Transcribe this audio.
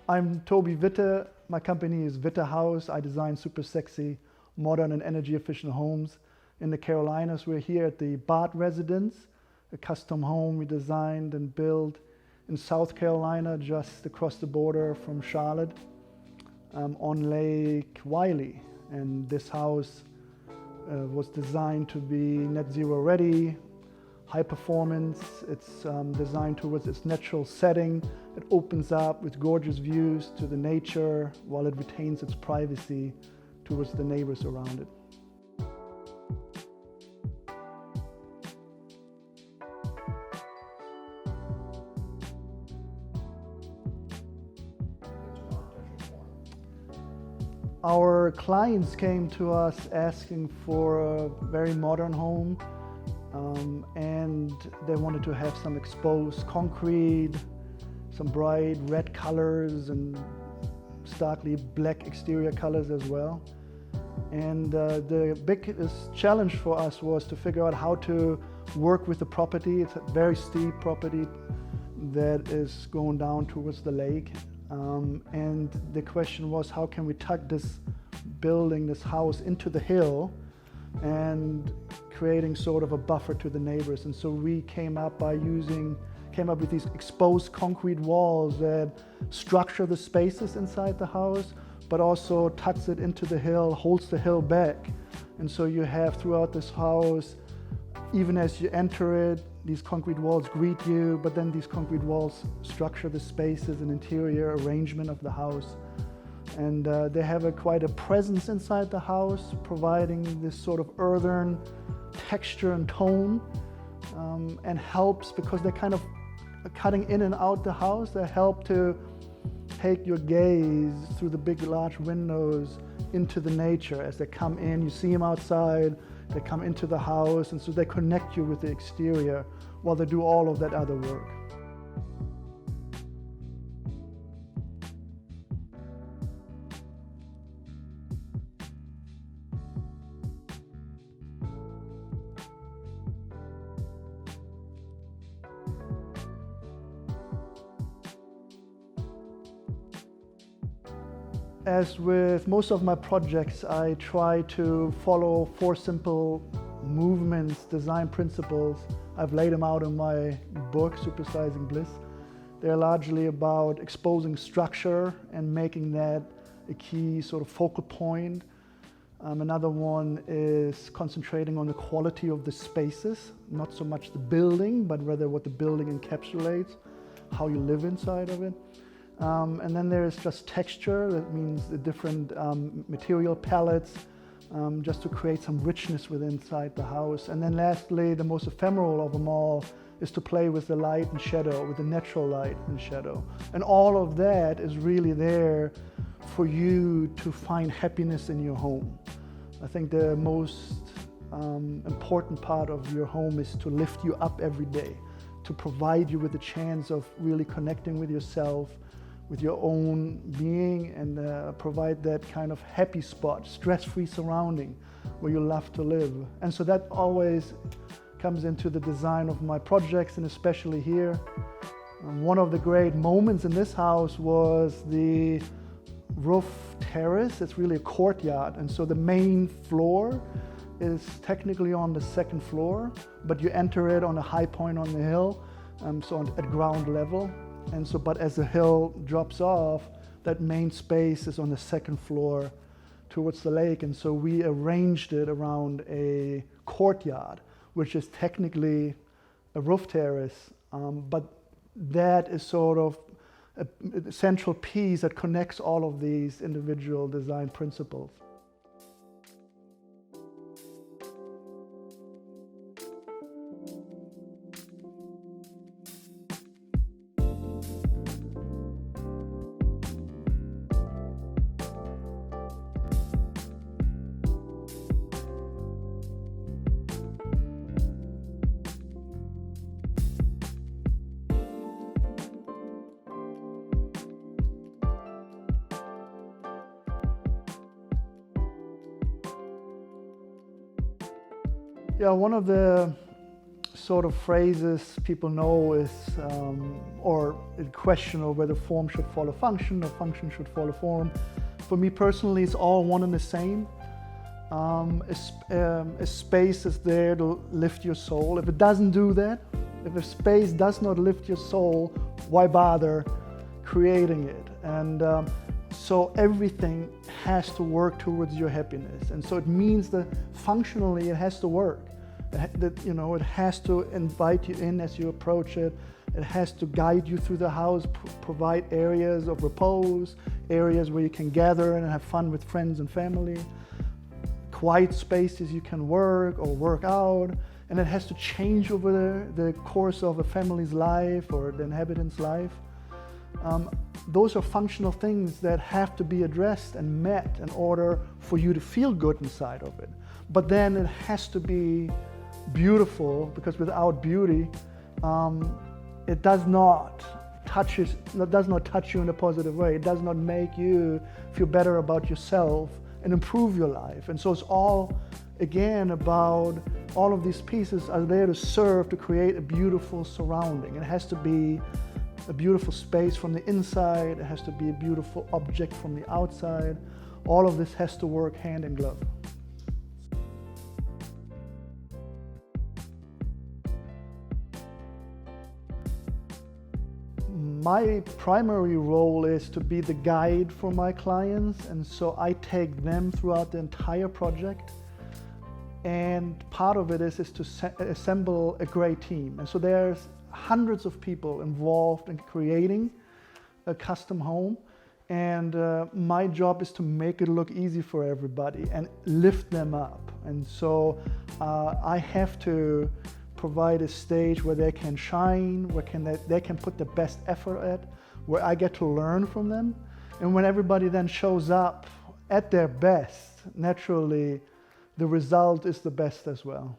I'm Toby Witte. My company is Witte House. I design super sexy, modern and energy efficient homes in the Carolinas. We're here at the Bhat Residence, a custom home we designed and built in South Carolina, just across the border from Charlotte, on Lake Wylie. And this house was designed to be net zero ready, high performance. It's designed towards its natural setting. It opens up with gorgeous views to the nature while it retains its privacy towards the neighbors around it. Our clients came to us asking for a very modern home, and they wanted to have some exposed concrete, some bright red colors and starkly black exterior colors as well. And the biggest challenge for us was to figure out how to work with the property. It's a very steep property that is going down towards the lake. And the question was, how can we tuck this building, this house, into the hill and creating sort of a buffer to the neighbors. And so we came up with these exposed concrete walls that structure the spaces inside the house, but also tucks it into the hill, holds the hill back. And so you have throughout this house, even as you enter it, these concrete walls greet you, but then these concrete walls structure the spaces and interior arrangement of the house. And they have quite a presence inside the house, providing this sort of earthen texture and tone, and helps because they're kind of cutting in and out the house. They help to take your gaze through the big, large windows into the nature. As they come in, you see them outside, they come into the house, and so they connect you with the exterior while they do all of that other work. As with most of my projects, I try to follow 4 simple movements, design principles. I've laid them out in my book, Supersizing Bliss. They're largely about exposing structure and making that a key sort of focal point. Another one is concentrating on the quality of the spaces, not so much the building, but rather what the building encapsulates, how you live inside of it. And then there's just texture. That means the different material palettes, just to create some richness within inside the house. And then lastly, the most ephemeral of them all is to play with the light and shadow, with the natural light and shadow. And all of that is really there for you to find happiness in your home. I think the most important part of your home is to lift you up every day, to provide you with the chance of really connecting with yourself, with your own being, and provide that kind of happy spot, stress-free surrounding where you love to live. And so that always comes into the design of my projects, and especially here. One of the great moments in this house was the roof terrace. It's really a courtyard, and so the main floor is technically on the 2nd floor, but you enter it on a high point on the hill, so at ground level. And so, but as the hill drops off, that main space is on the 2nd floor towards the lake. And so we arranged it around a courtyard, which is technically a roof terrace, but that is sort of a central piece that connects all of these individual design principles. Yeah, one of the sort of phrases people know is, or a question of whether form should follow function or function should follow form. For me personally, it's all one and the same. A space is there to lift your soul. If it doesn't do that, if a space does not lift your soul, why bother creating it? And so everything has to work towards your happiness. And so it means that functionally it has to work. It has to invite you in as you approach it. It has to guide you through the house, provide areas of repose, areas where you can gather and have fun with friends and family, quiet spaces you can work or work out, and it has to change over the course of a family's life or the inhabitant's life. Those are functional things that have to be addressed and met in order for you to feel good inside of it. But then it has to be beautiful, because without beauty, it does not touch you in a positive way. It does not make you feel better about yourself and improve your life. And so it's all, again, about all of these pieces are there to serve to create a beautiful surrounding. It has to be a beautiful space from the inside. It has to be a beautiful object from the outside. All of this has to work hand in glove. My primary role is to be the guide for my clients, and so I take them throughout the entire project. And part of it is to assemble a great team. And so there's hundreds of people involved in creating a custom home, and my job is to make it look easy for everybody and lift them up. And so I have to provide a stage where they can shine, where they can put the best effort at, where I get to learn from them. And when everybody then shows up at their best, naturally the result is the best as well.